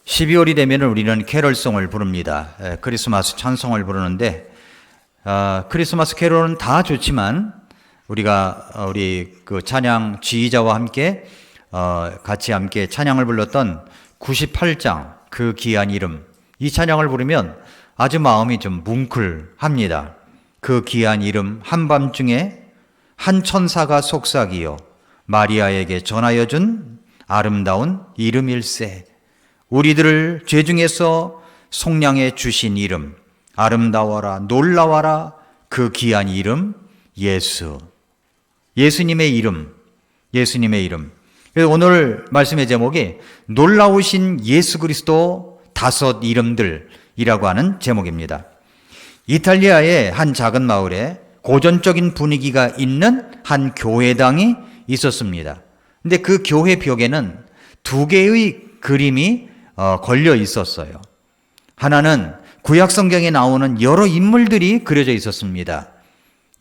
12월이 되면 우리는 캐럴송을 부릅니다. 크리스마스 찬송을 부르는데 크리스마스 캐럴은 다 좋지만 우리가 우리 그 찬양 지휘자와 함께 같이 함께 찬양을 불렀던 98장 그 귀한 이름, 이 찬양을 부르면 아주 마음이 좀 뭉클합니다. 그 귀한 이름, 한밤중에 한 천사가 속삭이어 마리아에게 전하여 준 아름다운 이름일세. 우리들을 죄 중에서 속량해 주신 이름, 아름다워라, 놀라워라, 그 귀한 이름 예수. 예수님의 이름, 예수님의 이름. 그래서 오늘 말씀의 제목이 놀라우신 예수 그리스도 다섯 이름들이라고 하는 제목입니다. 이탈리아의 한 작은 마을에 고전적인 분위기가 있는 한 교회당이 있었습니다. 근데 그 교회 벽에는 두 개의 그림이 걸려 있었어요. 하나는 구약 성경에 나오는 여러 인물들이 그려져 있었습니다.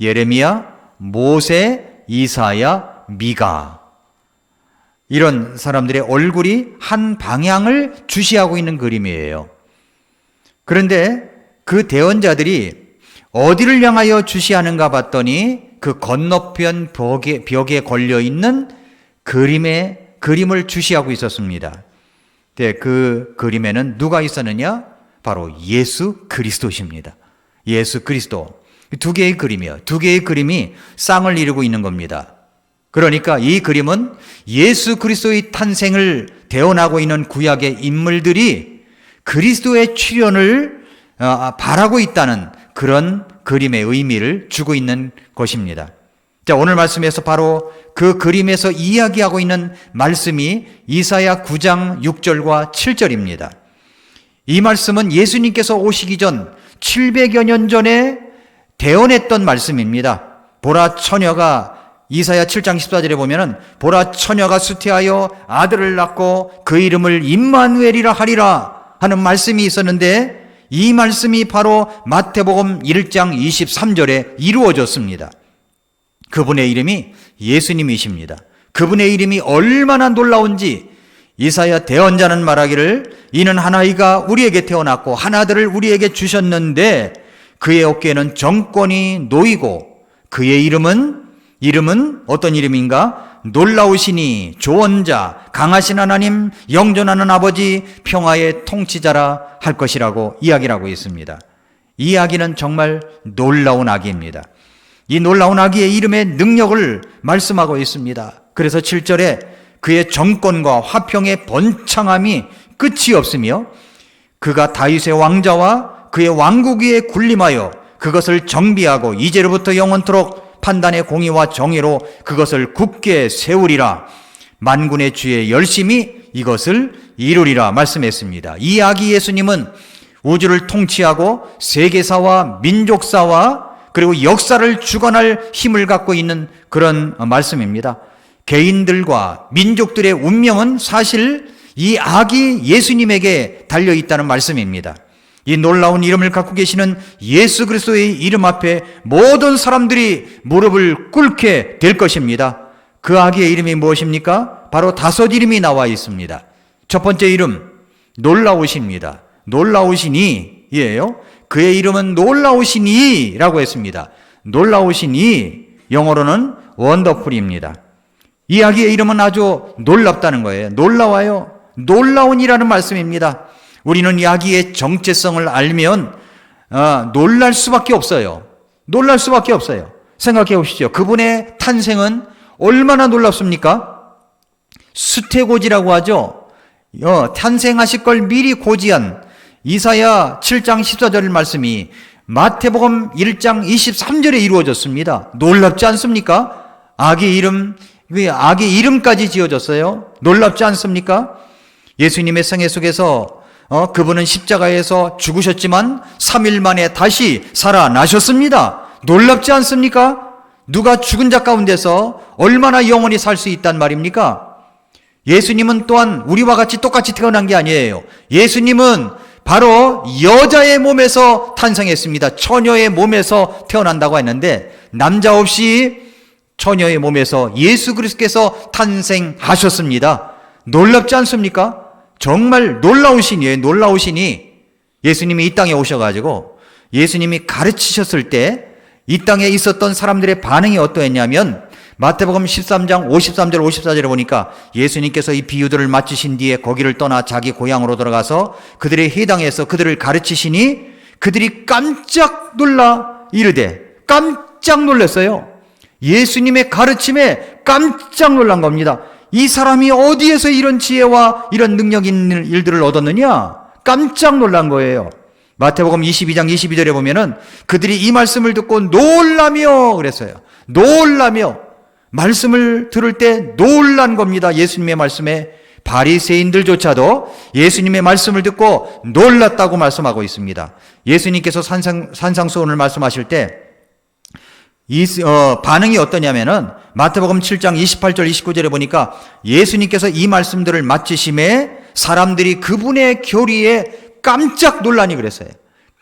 예레미야, 모세, 이사야, 미가. 이런 사람들의 얼굴이 한 방향을 주시하고 있는 그림이에요. 그런데 그 대언자들이 어디를 향하여 주시하는가 봤더니 그 건너편 벽에 걸려 있는 그림을 주시하고 있었습니다. 그 그림에는 누가 있었느냐? 바로 예수 그리스도십니다. 예수 그리스도. 두 개의 그림이요. 두 개의 그림이 쌍을 이루고 있는 겁니다. 그러니까 이 그림은 예수 그리스도의 탄생을 대언하고 있는 구약의 인물들이 그리스도의 출현을 바라고 있다는 그런 그림의 의미를 주고 있는 것입니다. 자, 오늘 말씀에서 바로 그 그림에서 이야기하고 있는 말씀이 이사야 9장 6절과 7절입니다. 이 말씀은 예수님께서 오시기 전 700여 년 전에 대언했던 말씀입니다. 보라 처녀가 이사야 7장 14절에 보면은 보라 처녀가 수태하여 아들을 낳고 그 이름을 임마누엘이라 하리라 하는 말씀이 있었는데 이 말씀이 바로 마태복음 1장 23절에 이루어졌습니다. 그분의 이름이 예수님이십니다. 그분의 이름이 얼마나 놀라운지 이사야 대언자는 말하기를 이는 한 아이가 우리에게 태어났고 한 아들을 우리에게 주셨는데 그의 어깨에는 정권이 놓이고 그의 이름은 어떤 이름인가? 놀라우시니 조언자, 강하신 하나님, 영존하는 아버지, 평화의 통치자라 할 것이라고 이야기를 하고 있습니다. 이 아기는 정말 놀라운 아기입니다. 이 놀라운 아기의 이름의 능력을 말씀하고 있습니다. 그래서 7절에 그의 정권과 화평의 번창함이 끝이 없으며 그가 다윗의 왕자와 그의 왕국 위에 군림하여 그것을 정비하고 이제로부터 영원토록 판단의 공의와 정의로 그것을 굳게 세우리라. 만군의 주의 열심히 이것을 이루리라 말씀했습니다. 이 아기 예수님은 우주를 통치하고 세계사와 민족사와 그리고 역사를 주관할 힘을 갖고 있는 그런 말씀입니다. 개인들과 민족들의 운명은 사실 이 아기 예수님에게 달려있다는 말씀입니다. 이 놀라운 이름을 갖고 계시는 예수 그리스도의 이름 앞에 모든 사람들이 무릎을 꿇게 될 것입니다. 그 아기의 이름이 무엇입니까? 바로 다섯 이름이 나와 있습니다. 첫 번째 이름 놀라우십니다. 놀라우시니 이에요. 그의 이름은 놀라우시니 라고 했습니다. 놀라우시니 영어로는 원더풀입니다. 이 아기의 이름은 아주 놀랍다는 거예요. 놀라워요. 놀라운이라는 말씀입니다. 우리는 이 아기의 정체성을 알면 놀랄 수밖에 없어요. 놀랄 수밖에 없어요. 생각해 보십시오. 그분의 탄생은 얼마나 놀랍습니까? 수태고지라고 하죠. 탄생하실 걸 미리 고지한 이사야 7장 14절 말씀이 마태복음 1장 23절에 이루어졌습니다. 놀랍지 않습니까? 아기 이름까지 지어졌어요. 놀랍지 않습니까? 예수님의 생애 속에서 그분은 십자가에서 죽으셨지만 3일 만에 다시 살아나셨습니다. 놀랍지 않습니까? 누가 죽은 자 가운데서 얼마나 영원히 살 수 있단 말입니까? 예수님은 또한 우리와 같이 똑같이 태어난 게 아니에요. 예수님은 바로 여자의 몸에서 탄생했습니다. 처녀의 몸에서 태어난다고 했는데 남자 없이 처녀의 몸에서 예수 그리스도께서 탄생하셨습니다. 놀랍지 않습니까? 정말 놀라우시니, 놀라우시니 예수님이 이 땅에 오셔가지고 예수님이 가르치셨을 때 이 땅에 있었던 사람들의 반응이 어떠했냐면 마태복음 13장 53절 54절에 보니까 예수님께서 이 비유들을 마치신 뒤에 거기를 떠나 자기 고향으로 들어가서 그들의 회당에서 그들을 가르치시니 그들이 깜짝 놀라 이르되, 깜짝 놀랐어요. 예수님의 가르침에 깜짝 놀란 겁니다. 이 사람이 어디에서 이런 지혜와 이런 능력 있는 일들을 얻었느냐? 깜짝 놀란 거예요. 마태복음 22장 22절에 보면은 그들이 이 말씀을 듣고 놀라며 그랬어요. 놀라며. 말씀을 들을 때 놀란 겁니다. 예수님의 말씀에. 바리새인들조차도 예수님의 말씀을 듣고 놀랐다고 말씀하고 있습니다. 예수님께서 산상수훈을 말씀하실 때 반응이 어떠냐면은 마태복음 7장 28절 29절에 보니까 예수님께서 이 말씀들을 마치심에 사람들이 그분의 교리에 깜짝 놀라니 그랬어요.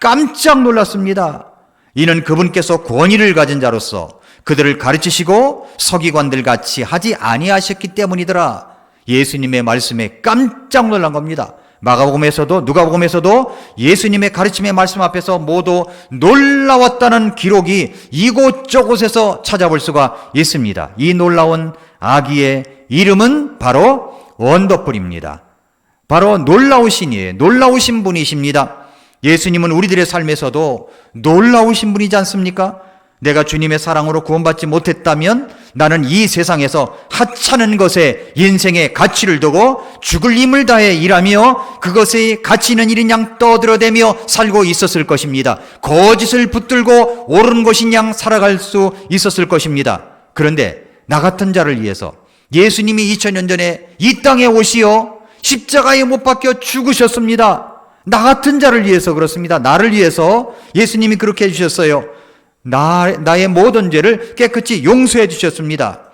깜짝 놀랐습니다. 이는 그분께서 권위를 가진 자로서 그들을 가르치시고 서기관들 같이 하지 아니하셨기 때문이더라. 예수님의 말씀에 깜짝 놀란 겁니다. 마가복음에서도 누가복음에서도 예수님의 가르침의 말씀 앞에서 모두 놀라웠다는 기록이 이곳저곳에서 찾아볼 수가 있습니다. 이 놀라운 아기의 이름은 바로 원더풀입니다. 바로 놀라우신 이에요. 놀라우신 분이십니다. 예수님은 우리들의 삶에서도 놀라우신 분이지 않습니까? 내가 주님의 사랑으로 구원받지 못했다면 나는 이 세상에서 하찮은 것에 인생의 가치를 두고 죽을 힘을 다해 일하며 그것의 가치 있는 일인 양 떠들어대며 살고 있었을 것입니다. 거짓을 붙들고 옳은 것인 양 살아갈 수 있었을 것입니다. 그런데 나 같은 자를 위해서 예수님이 2000년 전에 이 땅에 오시어 십자가에 못 박혀 죽으셨습니다. 나 같은 자를 위해서 그렇습니다. 나를 위해서 예수님이 그렇게 해주셨어요. 나의 모든 죄를 깨끗이 용서해 주셨습니다.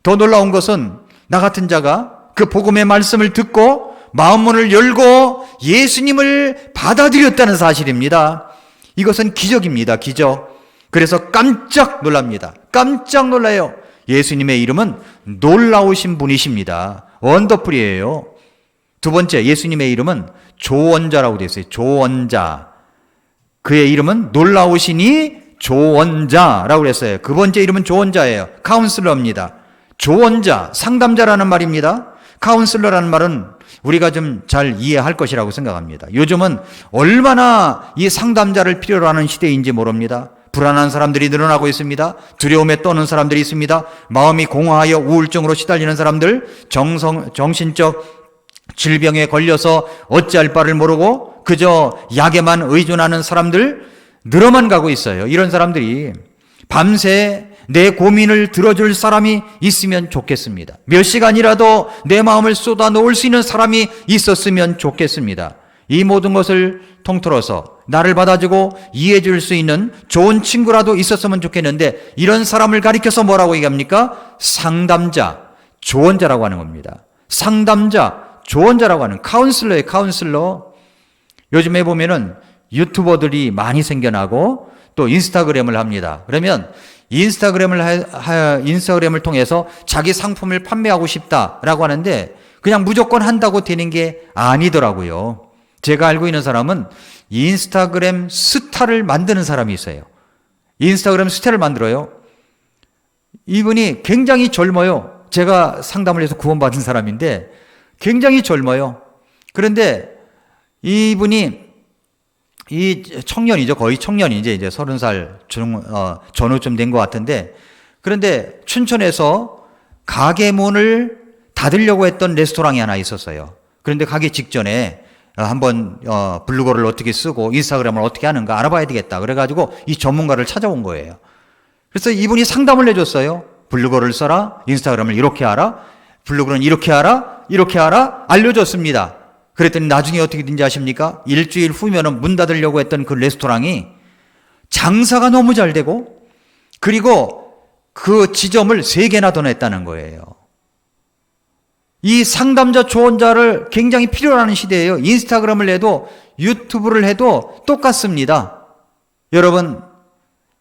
더 놀라운 것은 나 같은 자가 그 복음의 말씀을 듣고 마음문을 열고 예수님을 받아들였다는 사실입니다. 이것은 기적입니다. 기적. 그래서 깜짝 놀랍니다. 깜짝 놀라요. 예수님의 이름은 놀라우신 분이십니다. 원더풀이에요. 두 번째, 예수님의 이름은 조언자라고 되어 있어요. 조언자. 그의 이름은 놀라우시니 조언자라고 그랬어요. 그 번째 이름은 조언자예요. 카운슬러입니다. 조언자, 상담자라는 말입니다. 카운슬러라는 말은 우리가 좀 잘 이해할 것이라고 생각합니다. 요즘은 얼마나 이 상담자를 필요로 하는 시대인지 모릅니다. 불안한 사람들이 늘어나고 있습니다. 두려움에 떠는 사람들이 있습니다. 마음이 공허하여 우울증으로 시달리는 사람들, 정신적 질병에 걸려서 어찌할 바를 모르고 그저 약에만 의존하는 사람들 늘어만 가고 있어요. 이런 사람들이 밤새 내 고민을 들어줄 사람이 있으면 좋겠습니다. 몇 시간이라도 내 마음을 쏟아 놓을 수 있는 사람이 있었으면 좋겠습니다. 이 모든 것을 통틀어서 나를 받아주고 이해해 줄 수 있는 좋은 친구라도 있었으면 좋겠는데 이런 사람을 가리켜서 뭐라고 얘기합니까? 상담자, 조언자라고 하는 겁니다. 상담자, 조언자라고 하는 카운슬러예요. 카운슬러. 요즘에 보면은 유튜버들이 많이 생겨나고 또 인스타그램을 합니다. 그러면 인스타그램을 통해서 자기 상품을 판매하고 싶다라고 하는데 그냥 무조건 한다고 되는 게 아니더라고요. 제가 알고 있는 사람은 인스타그램 스타를 만드는 사람이 있어요. 인스타그램 스타를 만들어요. 이분이 굉장히 젊어요. 제가 상담을 해서 구원받은 사람인데 굉장히 젊어요. 그런데 이분이 이 청년이죠. 거의 청년이지. 이제 30살 전후쯤 된 것 같은데 그런데 춘천에서 가게 문을 닫으려고 했던 레스토랑이 하나 있었어요. 그런데 가기 직전에 한번 블로거를 어떻게 쓰고 인스타그램을 어떻게 하는가 알아봐야 되겠다. 그래가지고 이 전문가를 찾아온 거예요. 그래서 이분이 상담을 해줬어요. 블로거를 써라. 인스타그램을 이렇게 하라. 블로그는 이렇게 하라. 이렇게 하라. 알려줬습니다. 그랬더니 나중에 어떻게 된지 아십니까? 일주일 후면은 문 닫으려고 했던 그 레스토랑이 장사가 너무 잘 되고 그리고 그 지점을 3개나 더 냈다는 거예요. 이 상담자 조언자를 굉장히 필요로 하는 시대예요. 인스타그램을 해도 유튜브를 해도 똑같습니다. 여러분,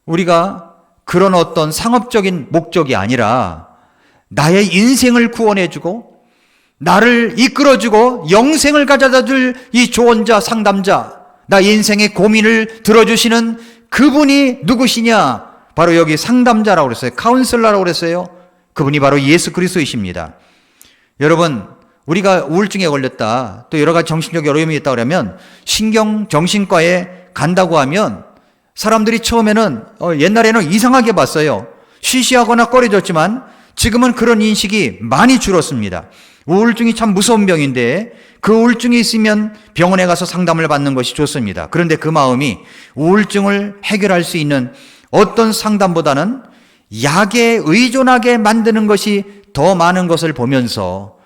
우리가 그런 어떤 상업적인 목적이 아니라 나의 인생을 구원해주고 나를 이끌어주고 영생을 가져다 줄 이 조언자, 상담자, 나 인생의 고민을 들어주시는 그분이 누구시냐? 바로 여기 상담자라고 그랬어요. 카운슬러라고 그랬어요. 그분이 바로 예수 그리스도이십니다. 여러분, 우리가 우울증에 걸렸다, 또 여러 가지 정신적 어려움이 있다 그러면 신경정신과에 간다고 하면 사람들이 처음에는 옛날에는 이상하게 봤어요. 쉬쉬하거나 꺼려졌지만 지금은 그런 인식이 많이 줄었습니다. 우울증이 참 무서운 병인데 그 우울증이 있으면 병원에 가서 상담을 받는 것이 좋습니다. 그런데 그 마음이 우울증을 해결할 수 있는 어떤 상담보다는 약에 의존하게 만드는 것이 더 많은 것을 보면서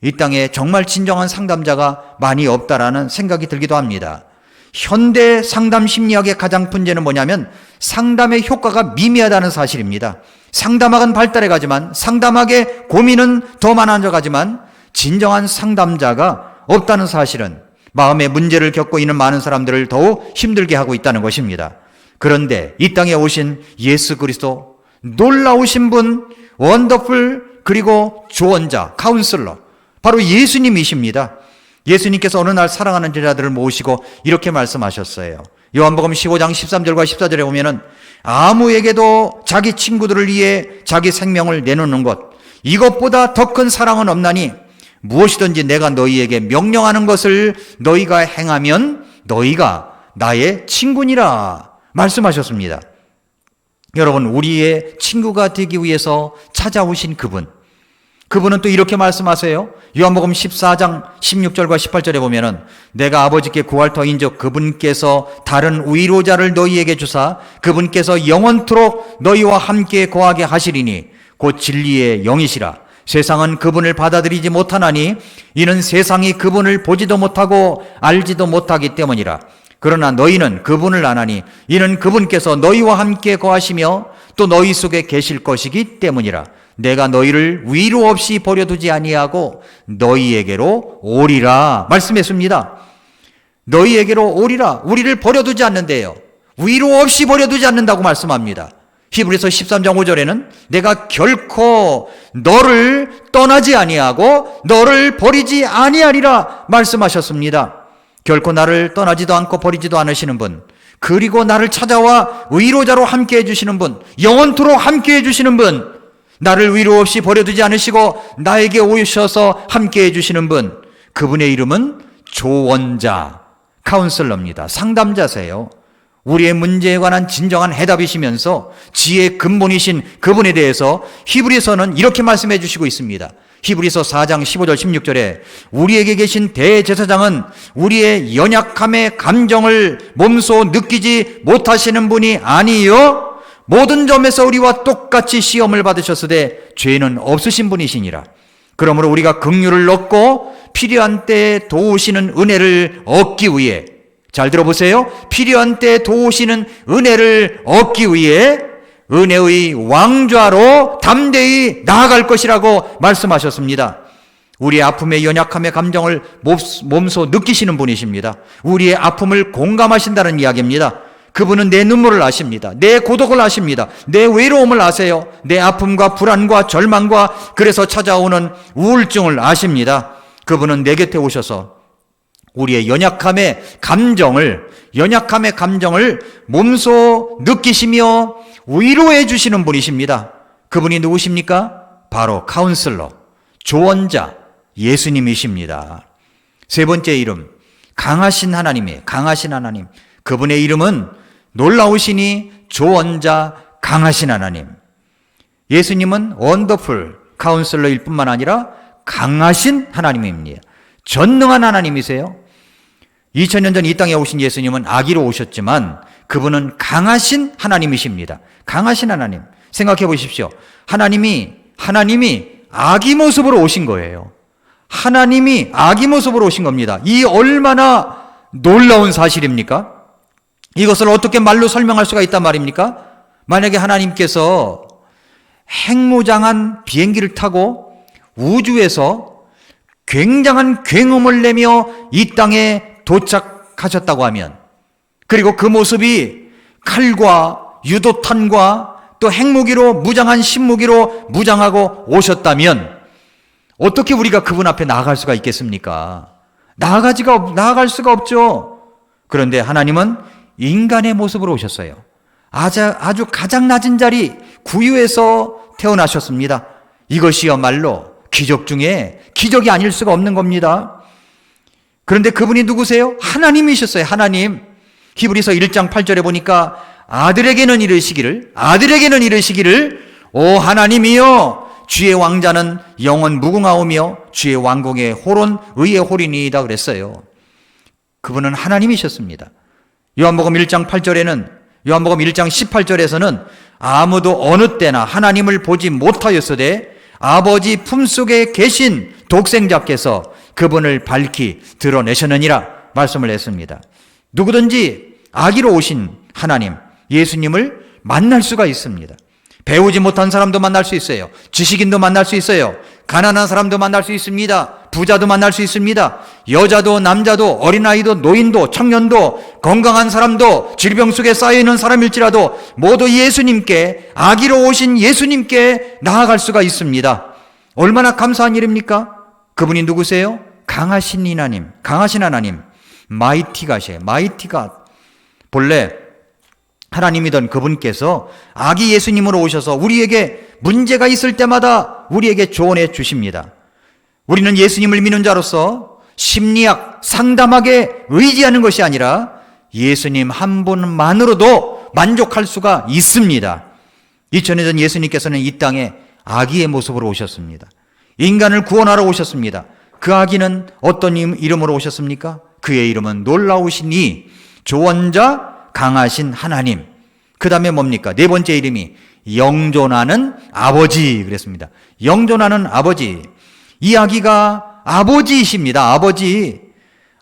이 땅에 정말 진정한 상담자가 많이 없다라는 생각이 들기도 합니다. 현대 상담 심리학의 가장 문제는 뭐냐면 상담의 효과가 미미하다는 사실입니다. 상담학은 발달해 가지만, 상담학의 고민은 더 많아져 가지만 진정한 상담자가 없다는 사실은 마음의 문제를 겪고 있는 많은 사람들을 더욱 힘들게 하고 있다는 것입니다. 그런데 이 땅에 오신 예수 그리스도, 놀라우신 분, 원더풀, 그리고 조언자, 카운슬러, 바로 예수님이십니다. 예수님께서 어느 날 사랑하는 제자들을 모으시고 이렇게 말씀하셨어요. 요한복음 15장 13절과 14절에 보면은 아무에게도 자기 친구들을 위해 자기 생명을 내놓는 것, 이것보다 더 큰 사랑은 없나니 무엇이든지 내가 너희에게 명령하는 것을 너희가 행하면 너희가 나의 친구니라 말씀하셨습니다. 여러분, 우리의 친구가 되기 위해서 찾아오신 그분은 또 이렇게 말씀하세요. 요한복음 14장 16절과 18절에 보면은 내가 아버지께 구할 터인즉 그분께서 다른 위로자를 너희에게 주사 그분께서 영원토록 너희와 함께 거하게 하시리니 곧 진리의 영이시라. 세상은 그분을 받아들이지 못하나니 이는 세상이 그분을 보지도 못하고 알지도 못하기 때문이라. 그러나 너희는 그분을 아나니 이는 그분께서 너희와 함께 거하시며 또 너희 속에 계실 것이기 때문이라. 내가 너희를 위로 없이 버려두지 아니하고 너희에게로 오리라 말씀했습니다. 너희에게로 오리라. 우리를 버려두지 않는데요, 위로 없이 버려두지 않는다고 말씀합니다. 히브리서 13장 5절에는 내가 결코 너를 떠나지 아니하고 너를 버리지 아니하리라 말씀하셨습니다. 결코 나를 떠나지도 않고 버리지도 않으시는 분, 그리고 나를 찾아와 위로자로 함께 해주시는 분, 영원토록 함께 해주시는 분, 나를 위로 없이 버려두지 않으시고 나에게 오셔서 함께 해주시는 분, 그분의 이름은 조언자, 카운슬러입니다. 상담자세요. 우리의 문제에 관한 진정한 해답이시면서 지혜의 근본이신 그분에 대해서 히브리서는 이렇게 말씀해 주시고 있습니다. 히브리서 4장 15절 16절에 우리에게 계신 대제사장은 우리의 연약함의 감정을 몸소 느끼지 못하시는 분이 아니요 모든 점에서 우리와 똑같이 시험을 받으셨으되 죄는 없으신 분이시니라. 그러므로 우리가 긍휼을 얻고 필요한 때에 도우시는 은혜를 얻기 위해, 잘 들어보세요, 필요한 때에 도우시는 은혜를 얻기 위해 은혜의 왕좌로 담대히 나아갈 것이라고 말씀하셨습니다. 우리의 아픔의 연약함의 감정을 몸소 느끼시는 분이십니다. 우리의 아픔을 공감하신다는 이야기입니다. 그분은 내 눈물을 아십니다. 내 고독을 아십니다. 내 외로움을 아세요. 내 아픔과 불안과 절망과 그래서 찾아오는 우울증을 아십니다. 그분은 내 곁에 오셔서 우리의 연약함의 감정을 몸소 느끼시며 위로해 주시는 분이십니다. 그분이 누구십니까? 바로 카운슬러, 조언자, 예수님이십니다. 세 번째 이름, 강하신 하나님. 그분의 이름은 놀라우시니 조언자, 강하신 하나님. 예수님은 원더풀 카운슬러일 뿐만 아니라 강하신 하나님입니다. 전능한 하나님이세요. 2000년 전 이 땅에 오신 예수님은 아기로 오셨지만 그분은 강하신 하나님이십니다. 강하신 하나님. 생각해 보십시오. 하나님이 아기 모습으로 오신 거예요. 하나님이 아기 모습으로 오신 겁니다. 이 얼마나 놀라운 사실입니까? 이것을 어떻게 말로 설명할 수가 있단 말입니까? 만약에 하나님께서 핵무장한 비행기를 타고 우주에서 굉장한 굉음을 내며 이 땅에 도착하셨다고 하면, 그리고 그 모습이 칼과 유도탄과 또 핵무기로 무장한 신무기로 무장하고 오셨다면 어떻게 우리가 그분 앞에 나아갈 수가 있겠습니까? 나아갈 수가 없죠. 그런데 하나님은 인간의 모습으로 오셨어요. 아주 가장 낮은 자리 구유에서 태어나셨습니다. 이것이야말로 기적 중에 기적이 아닐 수가 없는 겁니다. 그런데 그분이 누구세요? 하나님이셨어요. 하나님. 히브리서 1장 8절에 보니까 아들에게는 이르시기를 오 하나님이여 주의 왕자는 영원 무궁하오며 주의 왕궁의 홀은 의의 홀이니이다 그랬어요. 그분은 하나님이셨습니다. 요한복음 1장 18절에서는 아무도 어느 때나 하나님을 보지 못하였으되 아버지 품속에 계신 독생자께서 그분을 밝히 드러내셨느니라 말씀을 했습니다. 누구든지 아기로 오신 하나님, 예수님을 만날 수가 있습니다. 배우지 못한 사람도 만날 수 있어요. 지식인도 만날 수 있어요. 가난한 사람도 만날 수 있습니다. 부자도 만날 수 있습니다. 여자도 남자도 어린아이도 노인도 청년도 건강한 사람도 질병 속에 쌓여있는 사람일지라도 모두 예수님께, 아기로 오신 예수님께 나아갈 수가 있습니다. 얼마나 감사한 일입니까? 그분이 누구세요? 강하신 하나님, 마이티 갓. 본래 하나님이던 그분께서 아기 예수님으로 오셔서 우리에게 문제가 있을 때마다 우리에게 조언해 주십니다. 우리는 예수님을 믿는 자로서 심리학 상담하게 의지하는 것이 아니라 예수님 한 분만으로도 만족할 수가 있습니다. 2000년 전 예수님께서는 이 땅에 아기의 모습으로 오셨습니다. 인간을 구원하러 오셨습니다. 그 아기는 어떤 이름으로 오셨습니까? 그의 이름은 놀라우신 이 조언자 강하신 하나님. 그 다음에 뭡니까? 네 번째 이름이 영존하는 아버지 그랬습니다. 영존하는 아버지. 이 아기가 아버지이십니다.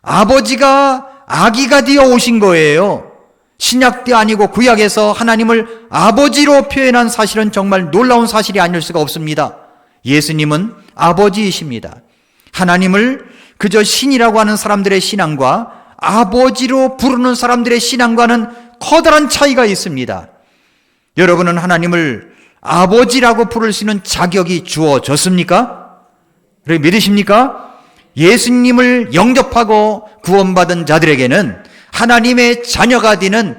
아버지가 아기가 되어 오신 거예요. 신약 때 아니고 구약에서 하나님을 아버지로 표현한 사실은 정말 놀라운 사실이 아닐 수가 없습니다. 예수님은 아버지이십니다. 하나님을 그저 신이라고 하는 사람들의 신앙과 아버지로 부르는 사람들의 신앙과는 커다란 차이가 있습니다. 여러분은 하나님을 아버지라고 부를 수 있는 자격이 주어졌습니까? 그렇게 믿으십니까? 예수님을 영접하고 구원받은 자들에게는 하나님의 자녀가 되는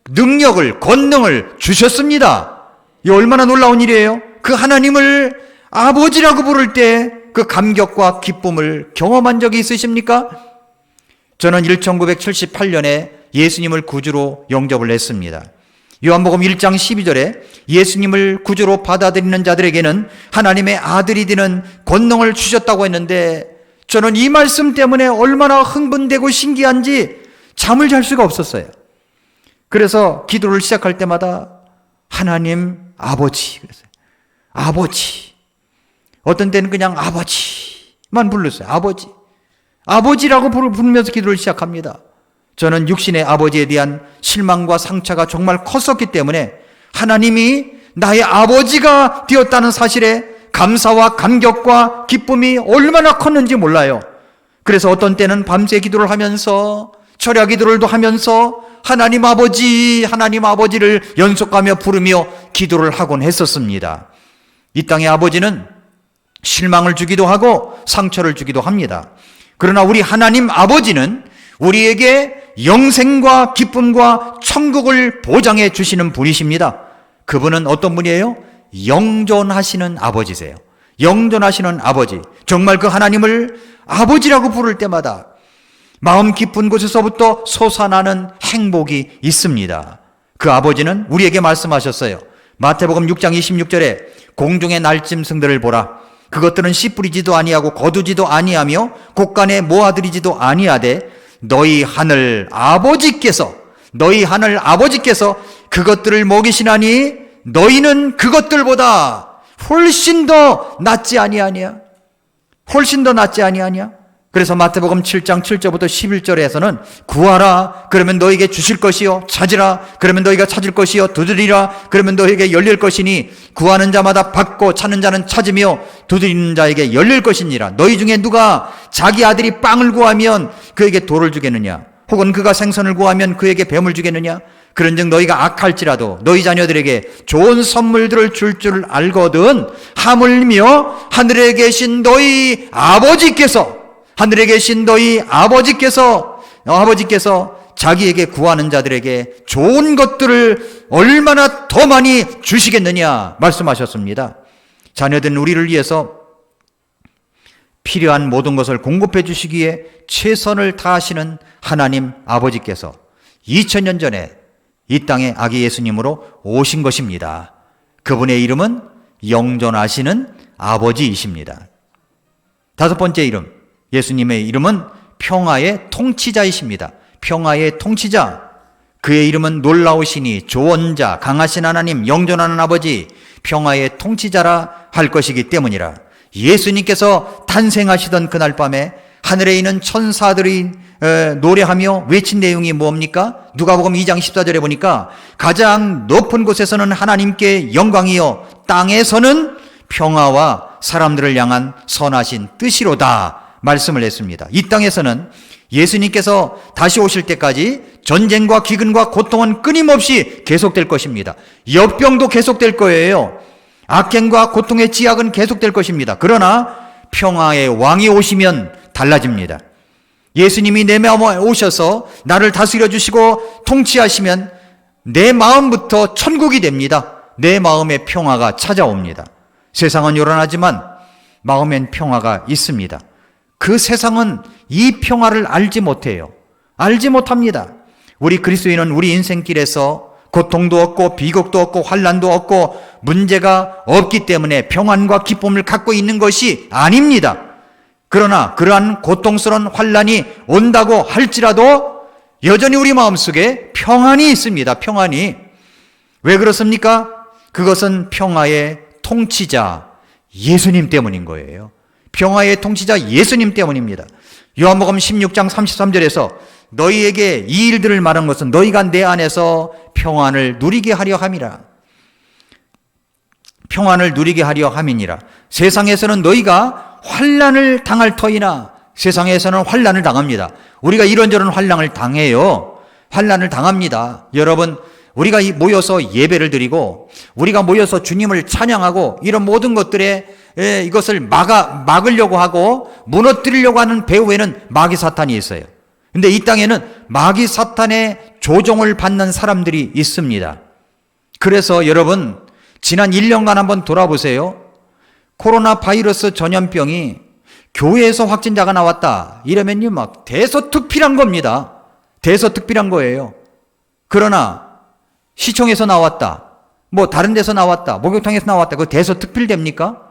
능력을, 권능을 주셨습니다. 이 얼마나 놀라운 일이에요? 그 하나님을 아버지라고 부를 때 그 감격과 기쁨을 경험한 적이 있으십니까? 저는 1978년에 예수님을 구주로 영접을 했습니다. 요한복음 1장 12절에 예수님을 구주로 받아들이는 자들에게는 하나님의 아들이 되는 권능을 주셨다고 했는데 저는 이 말씀 때문에 얼마나 흥분되고 신기한지 잠을 잘 수가 없었어요. 그래서 기도를 시작할 때마다 하나님 아버지 그랬어요. 아버지. 어떤 때는 그냥 아버지만 불렀어요. 아버지라고 부르면서 기도를 시작합니다. 저는 육신의 아버지에 대한 실망과 상처가 정말 컸었기 때문에 하나님이 나의 아버지가 되었다는 사실에 감사와 감격과 기쁨이 얼마나 컸는지 몰라요. 그래서 어떤 때는 밤새 기도를 하면서 철야 기도를 하면서 하나님 아버지를 연속하며 부르며 기도를 하곤 했었습니다. 이 땅의 아버지는 실망을 주기도 하고 상처를 주기도 합니다. 그러나 우리 하나님 아버지는 우리에게 영생과 기쁨과 천국을 보장해 주시는 분이십니다. 그분은 어떤 분이에요? 영존하시는 아버지세요. 영존하시는 아버지. 정말 그 하나님을 아버지라고 부를 때마다 마음 깊은 곳에서부터 솟아나는 행복이 있습니다. 그 아버지는 우리에게 말씀하셨어요. 마태복음 6장 26절에 공중의 날짐승들을 보라. 그것들은 씨 뿌리지도 아니하고 거두지도 아니하며 곳간에 모아들이지도 아니하되 너희 하늘 아버지께서 그것들을 먹이시나니 너희는 그것들보다 훨씬 더 낫지 아니하냐? 그래서 마태복음 7장 7절부터 11절에서는 구하라 그러면 너에게 주실 것이요 찾으라 그러면 너희가 찾을 것이요 두드리라 그러면 너에게 열릴 것이니 구하는 자마다 받고 찾는 자는 찾으며 두드리는 자에게 열릴 것이니라. 너희 중에 누가 자기 아들이 빵을 구하면 그에게 돌을 주겠느냐? 혹은 그가 생선을 구하면 그에게 뱀을 주겠느냐? 그런즉 너희가 악할지라도 너희 자녀들에게 좋은 선물들을 줄 알거든 하물며 하늘에 계신 너희 아버지께서 자기에게 구하는 자들에게 좋은 것들을 얼마나 더 많이 주시겠느냐 말씀하셨습니다. 자녀들은 우리를 위해서 필요한 모든 것을 공급해 주시기에 최선을 다하시는 하나님 아버지께서 2000년 전에 이 땅에 아기 예수님으로 오신 것입니다. 그분의 이름은 영존하시는 아버지이십니다. 다섯 번째 이름, 예수님의 이름은 평화의 통치자이십니다. 평화의 통치자, 그의 이름은 놀라우시니 조언자, 강하신 하나님, 영존하는 아버지, 평화의 통치자라 할 것이기 때문이라. 예수님께서 탄생하시던 그날 밤에 하늘에 있는 천사들이 노래하며 외친 내용이 뭡니까? 누가복음 2장 14절에 보니까 가장 높은 곳에서는 하나님께 영광이요 땅에서는 평화와 사람들을 향한 선하신 뜻이로다 말씀을 했습니다. 이 땅에서는 예수님께서 다시 오실 때까지 전쟁과 기근과 고통은 끊임없이 계속될 것입니다. 역병도 계속될 거예요. 악행과 고통의 찌약은 계속될 것입니다. 그러나 평화의 왕이 오시면 달라집니다. 예수님이 내 마음에 오셔서 나를 다스려 주시고 통치하시면 내 마음부터 천국이 됩니다. 내 마음에 평화가 찾아옵니다. 세상은 요란하지만 마음엔 평화가 있습니다. 그 세상은 이 평화를 알지 못해요. 알지 못합니다. 우리 그리스도인은 우리 인생길에서 고통도 없고 비극도 없고 환난도 없고 문제가 없기 때문에 평안과 기쁨을 갖고 있는 것이 아닙니다. 그러나 그러한 고통스러운 환난이 온다고 할지라도 여전히 우리 마음속에 평안이 있습니다. 평안이. 왜 그렇습니까? 그것은 평화의 통치자 예수님 때문인 거예요. 평화의 통치자 예수님 때문입니다. 요한복음 16장 33절에서 너희에게 이 일들을 말한 것은 너희가 내 안에서 평안을 누리게 하려 함이라. 평안을 누리게 하려 함이니라. 세상에서는 너희가 환난을 당할 터이나 세상에서는 환난을 당합니다. 우리가 이런저런 환난을 당해요. 환난을 당합니다. 여러분, 우리가 모여서 예배를 드리고 우리가 모여서 주님을 찬양하고 이런 모든 것들에 이것을 막으려고 하고 무너뜨리려고 하는 배후에는 마귀 사탄이 있어요. 근데 이 땅에는 마귀 사탄의 조종을 받는 사람들이 있습니다. 그래서 여러분, 지난 1년간 한번 돌아보세요. 코로나 바이러스 전염병이 교회에서 확진자가 나왔다 이러면요 막 대서특필한 겁니다. 대서특필한 거예요. 그러나 시청에서 나왔다, 뭐 다른 데서 나왔다, 목욕탕에서 나왔다, 그거 대서특필됩니까?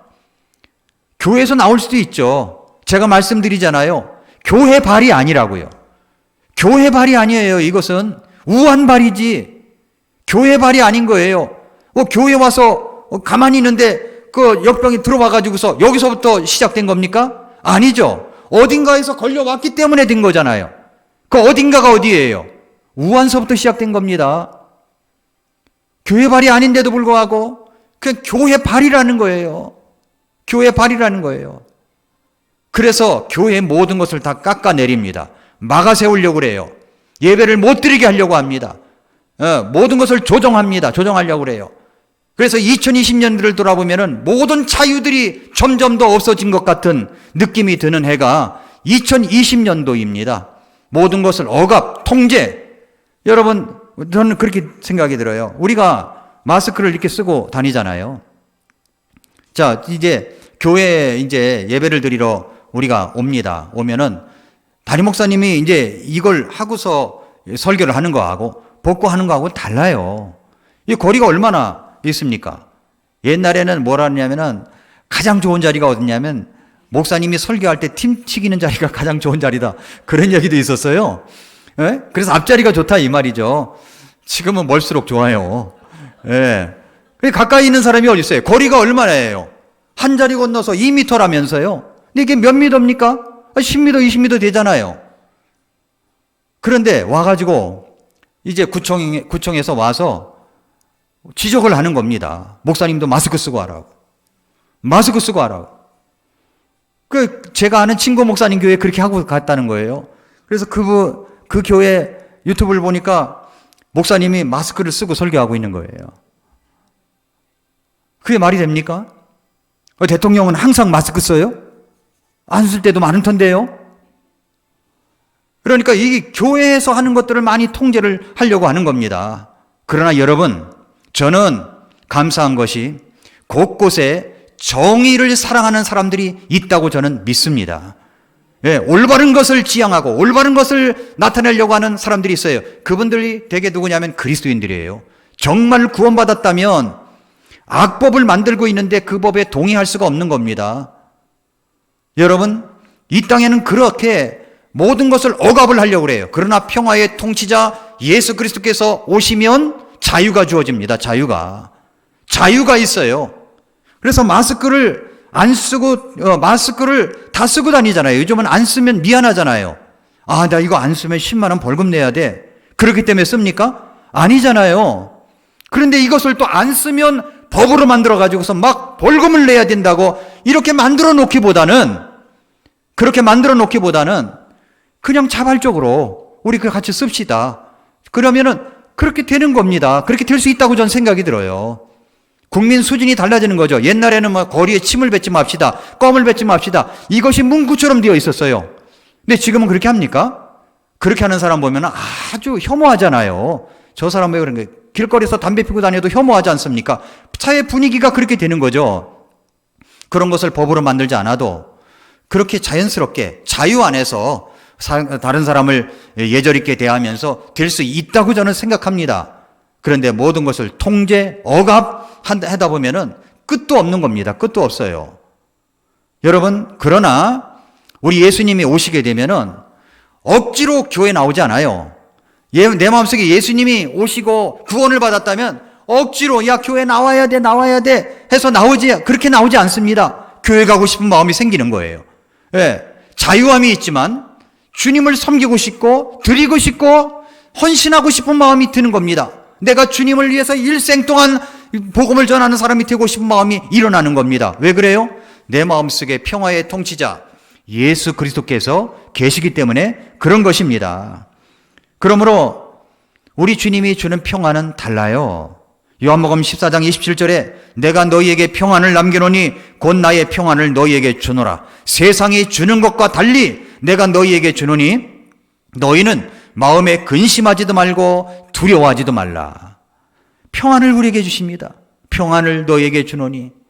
교회에서 나올 수도 있죠. 제가 말씀드리잖아요. 교회 발이 아니라고요. 교회 발이 아니에요. 이것은 우한 발이지 교회 발이 아닌 거예요. 교회 와서 가만히 있는데 그 역병이 들어와 가지고서 여기서부터 시작된 겁니까? 아니죠. 어딘가에서 걸려왔기 때문에 된 거잖아요. 그 어딘가가 어디예요? 우한서부터 시작된 겁니다. 교회 발이 아닌데도 불구하고 그냥 교회 발이라는 거예요. 교회 발이라는 거예요. 그래서 교회의 모든 것을 다 깎아내립니다. 막아세우려고 그래요. 예배를 못 드리게 하려고 합니다. 모든 것을 조정합니다. 조정하려고 그래요. 그래서 2020년들을 돌아보면은 모든 자유들이 점점 더 없어진 것 같은 느낌이 드는 해가 2020년도입니다. 모든 것을 억압, 통제. 여러분, 저는 그렇게 생각이 들어요. 우리가 마스크를 이렇게 쓰고 다니잖아요. 자, 이제 교회에 이제 예배를 드리러 우리가 옵니다. 오면은 담임 목사님이 이제 이걸 하고서 설교를 하는 거하고 벗고 하는 거하고 달라요. 이 거리가 얼마나 있습니까? 옛날에는 뭐라 하냐면은 가장 좋은 자리가 어디냐면 목사님이 설교할 때 팀 치기는 자리가 가장 좋은 자리다. 그런 얘기도 있었어요. 예? 그래서 앞자리가 좋다 이 말이죠. 지금은 멀수록 좋아요. 예. 가까이 있는 사람이 어디 있어요? 거리가 얼마나예요? 한 자리 건너서 2m라면서요. 근데 이게 몇 미터입니까? 10m, 20m 되잖아요. 그런데 와가지고 이제 구청에서 와서 지적을 하는 겁니다. 목사님도 마스크 쓰고 하라고. 마스크 쓰고 하라고. 제가 아는 친구 목사님 교회에 그렇게 하고 갔다는 거예요. 그래서 그 교회 유튜브를 보니까 목사님이 마스크를 쓰고 설교하고 있는 거예요. 그게 말이 됩니까? 대통령은 항상 마스크 써요? 안 쓸 때도 많은 턴데요? 그러니까 이 교회에서 하는 것들을 많이 통제를 하려고 하는 겁니다. 그러나 여러분, 저는 감사한 것이 곳곳에 정의를 사랑하는 사람들이 있다고 저는 믿습니다. 예, 올바른 것을 지향하고 올바른 것을 나타내려고 하는 사람들이 있어요. 그분들이 대개 누구냐면 그리스도인들이에요. 정말 구원받았다면 악법을 만들고 있는데 그 법에 동의할 수가 없는 겁니다. 여러분, 이 땅에는 그렇게 모든 것을 억압을 하려고 그래요. 그러나 평화의 통치자 예수 그리스도께서 오시면 자유가 주어집니다. 자유가 있어요. 그래서 마스크를 안 쓰고 마스크를 다 쓰고 다니잖아요. 요즘은 안 쓰면 미안하잖아요. 아, 나 이거 안 쓰면 10만 원 벌금 내야 돼. 그렇기 때문에 씁니까? 아니잖아요. 그런데 이것을 또 안 쓰면 법으로 만들어 가지고서 막 벌금을 내야 된다고 이렇게 그렇게 만들어 놓기보다는 그냥 자발적으로 우리 같이 씁시다. 그러면은 그렇게 되는 겁니다. 그렇게 될 수 있다고 저는 생각이 들어요. 국민 수준이 달라지는 거죠. 옛날에는 뭐 거리에 침을 뱉지 맙시다. 껌을 뱉지 맙시다. 이것이 문구처럼 되어 있었어요. 근데 지금은 그렇게 합니까? 그렇게 하는 사람 보면 아주 혐오하잖아요. 저 사람 왜 그런 거예요? 길거리에서 담배 피고 다녀도 혐오하지 않습니까? 사회 분위기가 그렇게 되는 거죠. 그런 것을 법으로 만들지 않아도 그렇게 자연스럽게 자유 안에서 다른 사람을 예절 있게 대하면서 될 수 있다고 저는 생각합니다. 그런데 모든 것을 통제, 억압하다 보면은 끝도 없는 겁니다. 끝도 없어요. 여러분, 그러나 우리 예수님이 오시게 되면은 억지로 교회 나오지 않아요. 내 마음속에 예수님이 오시고 구원을 받았다면 억지로 야 교회 나와야 돼 해서 그렇게 나오지 않습니다. 교회 가고 싶은 마음이 생기는 거예요. 예, 자유함이 있지만 주님을 섬기고 싶고 드리고 싶고 헌신하고 싶은 마음이 드는 겁니다. 내가 주님을 위해서 일생 동안 복음을 전하는 사람이 되고 싶은 마음이 일어나는 겁니다. 왜 그래요? 내 마음속에 평화의 통치자 예수 그리스도께서 계시기 때문에 그런 것입니다. 그러므로 우리 주님이 주는 평화는 달라요. 요한복음 14장 27절에 내가 너희에게 평안을 남겨놓으니 곧 나의 평안을 너희에게 주노라. 세상이 주는 것과 달리 내가 너희에게 주노니 너희는 마음에 근심하지도 말고 두려워하지도 말라. 평안을 우리에게 주십니다. 평안을 너희에게 주노니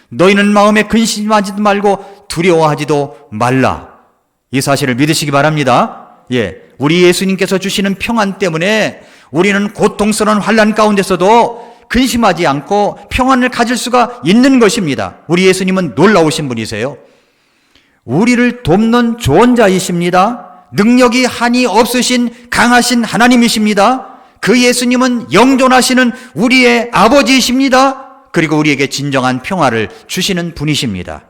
너희는 마음에 근심하지도 말고 두려워하지도 말라. 이 사실을 믿으시기 바랍니다. 예, 우리 예수님께서 주시는 평안 때문에 우리는 고통스러운 환난 가운데서도 근심하지 않고 평안을 가질 수가 있는 것입니다. 우리 예수님은 놀라우신 분이세요. 우리를 돕는 조언자이십니다. 능력이 한이 없으신 강하신 하나님이십니다. 그 예수님은 영존하시는 우리의 아버지이십니다. 그리고 우리에게 진정한 평화를 주시는 분이십니다.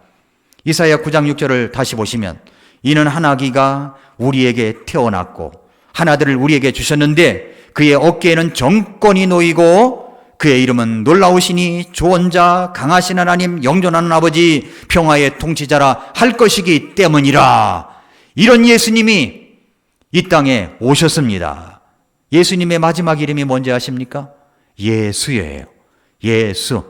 이사야 9장 6절을 다시 보시면 이는 한 아기가 우리에게 태어났고 한 아들을 우리에게 주셨는데 그의 어깨에는 정권이 놓이고 그의 이름은 놀라우시니 조언자 강하신 하나님 영존하는 아버지 평화의 통치자라 할 것이기 때문이라. 이런 예수님이 이 땅에 오셨습니다. 예수님의 마지막 이름이 뭔지 아십니까? 예수예요. 예수.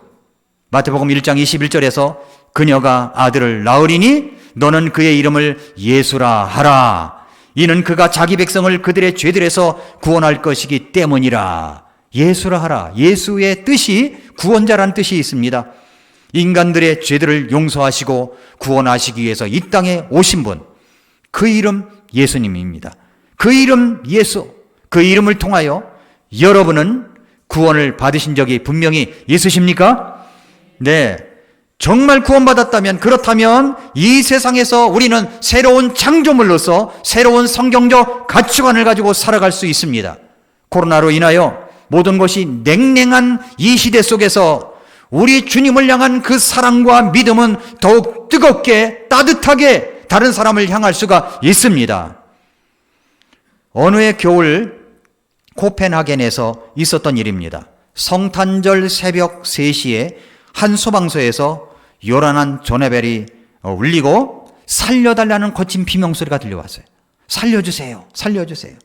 마태복음 1장 21절에서 그녀가 아들을 낳으리니 너는 그의 이름을 예수라 하라. 이는 그가 자기 백성을 그들의 죄들에서 구원할 것이기 때문이라. 예수라 하라. 예수의 뜻이 구원자란 뜻이 있습니다. 인간들의 죄들을 용서하시고 구원하시기 위해서 이 땅에 오신 분, 그 이름 예수님입니다. 그 이름 예수, 그 이름을 통하여 여러분은 구원을 받으신 적이 분명히 있으십니까? 네. 정말 구원받았다면, 그렇다면 이 세상에서 우리는 새로운 창조물로서 새로운 성경적 가치관을 가지고 살아갈 수 있습니다. 코로나로 인하여 모든 것이 냉랭한 이 시대 속에서 우리 주님을 향한 그 사랑과 믿음은 더욱 뜨겁게 따뜻하게 다른 사람을 향할 수가 있습니다. 어느 해 겨울 코펜하겐에서 있었던 일입니다. 성탄절 새벽 3시에 한 소방서에서 요란한 전화벨이 울리고 살려달라는 거친 비명소리가 들려왔어요. 살려주세요. 살려주세요.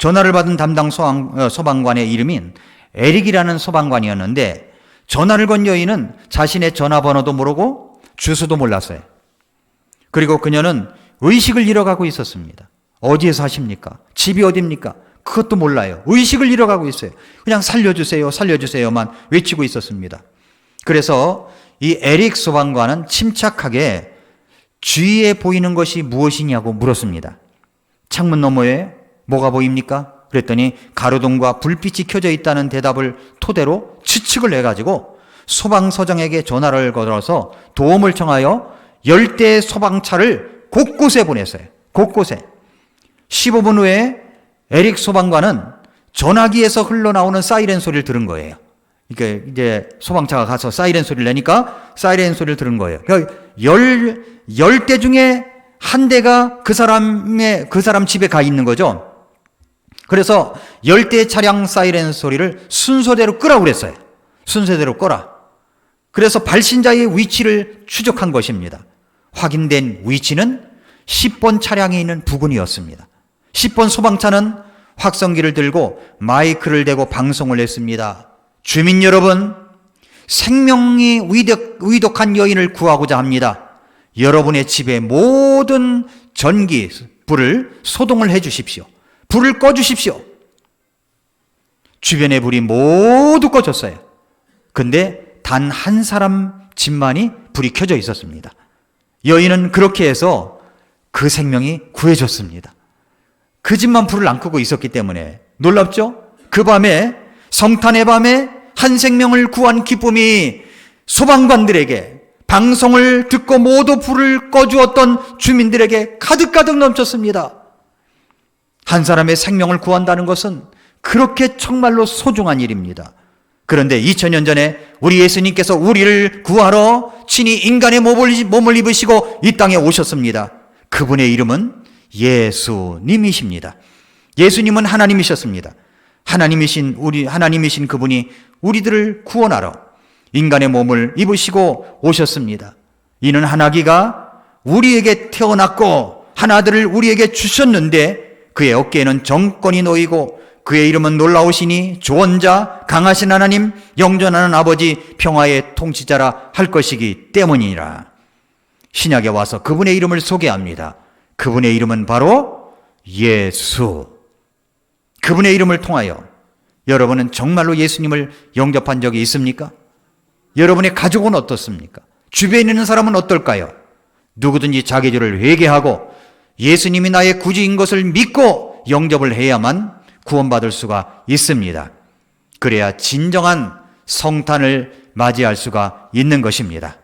전화를 받은 담당 소방관의 이름인 에릭이라는 소방관이었는데, 전화를 건 여인은 자신의 전화번호도 모르고 주소도 몰랐어요. 그리고 그녀는 의식을 잃어가고 있었습니다. 어디에 사십니까? 집이 어디입니까? 그것도 몰라요. 의식을 잃어가고 있어요. 그냥 살려주세요, 살려주세요만 외치고 있었습니다. 그래서 이 에릭 소방관은 침착하게 주위에 보이는 것이 무엇이냐고 물었습니다. 창문 너머에 뭐가 보입니까? 그랬더니 가로등과 불빛이 켜져 있다는 대답을 토대로 추측을 해가지고 소방서장에게 전화를 걸어서 도움을 청하여 10대의 소방차를 곳곳에 보냈어요. 곳곳에. 15분 후에 에릭 소방관은 전화기에서 흘러나오는 사이렌 소리를 들은 거예요. 그러니까 이제 소방차가 가서 사이렌 소리를 내니까 사이렌 소리를 들은 거예요. 그러니까 10대 중에 한 대가 그 사람 집에 가 있는 거죠. 그래서 10대의 차량 사이렌 소리를 순서대로 끄라고 그랬어요. 순서대로 꺼라. 그래서 발신자의 위치를 추적한 것입니다. 확인된 위치는 10번 차량에 있는 부근이었습니다. 10번 소방차는 확성기를 들고 마이크를 대고 방송을 했습니다. 주민 여러분, 생명이 위독한 여인을 구하고자 합니다. 여러분의 집의 모든 전기, 불을 소동을 해 주십시오. 불을 꺼 주십시오. 주변의 불이 모두 꺼졌어요. 근데 단 한 사람 집만이 불이 켜져 있었습니다. 여인은 그렇게 해서 그 생명이 구해졌습니다. 그 집만 불을 안 끄고 있었기 때문에. 놀랍죠? 그 밤에, 성탄의 밤에 한 생명을 구한 기쁨이 소방관들에게, 방송을 듣고 모두 불을 꺼주었던 주민들에게 가득가득 넘쳤습니다. 한 사람의 생명을 구한다는 것은 그렇게 정말로 소중한 일입니다. 그런데 2000년 전에 우리 예수님께서 우리를 구하러 친히 인간의 몸을 입으시고 이 땅에 오셨습니다. 그분의 이름은 예수님이십니다. 예수님은 하나님이셨습니다. 하나님이신 그분이 우리들을 구원하러 인간의 몸을 입으시고 오셨습니다. 이는 한 아기가 우리에게 태어났고 한 아들을 우리에게 주셨는데, 그의 어깨에는 정권이 놓이고 그의 이름은 놀라우시니 조언자, 강하신 하나님, 영존하는 아버지, 평화의 통치자라 할 것이기 때문이라. 신약에 와서 그분의 이름을 소개합니다. 그분의 이름은 바로 예수. 그분의 이름을 통하여 여러분은 정말로 예수님을 영접한 적이 있습니까? 여러분의 가족은 어떻습니까? 주변에 있는 사람은 어떨까요? 누구든지 자기 죄를 회개하고 예수님이 나의 구주인 것을 믿고 영접을 해야만 구원받을 수가 있습니다. 그래야 진정한 성탄을 맞이할 수가 있는 것입니다.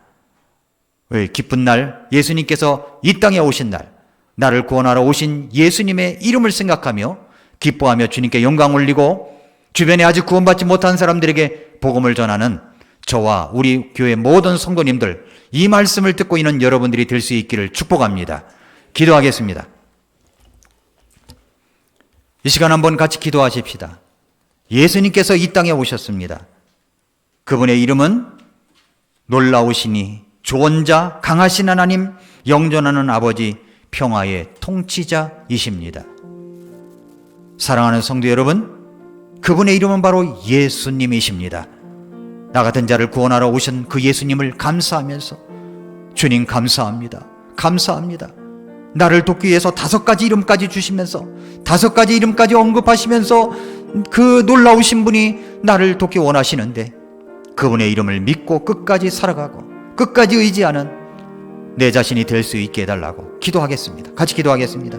기쁜 날, 예수님께서 이 땅에 오신 날, 나를 구원하러 오신 예수님의 이름을 생각하며 기뻐하며 주님께 영광 올리고 주변에 아직 구원받지 못한 사람들에게 복음을 전하는 저와 우리 교회 모든 성도님들, 이 말씀을 듣고 있는 여러분들이 될 수 있기를 축복합니다. 기도하겠습니다. 이 시간 한번 같이 기도하십시다. 예수님께서 이 땅에 오셨습니다. 그분의 이름은 놀라우시니 조언자, 강하신 하나님, 영존하는 아버지, 평화의 통치자이십니다. 사랑하는 성도 여러분, 그분의 이름은 바로 예수님이십니다. 나 같은 자를 구원하러 오신 그 예수님을 감사하면서, 주님 감사합니다. 감사합니다. 나를 돕기 위해서 5가지 이름까지 주시면서, 5가지 이름까지 언급하시면서 그 놀라우신 분이 나를 돕기 원하시는데, 그분의 이름을 믿고 끝까지 살아가고 끝까지 의지하는 내 자신이 될 수 있게 해달라고 기도하겠습니다. 같이 기도하겠습니다.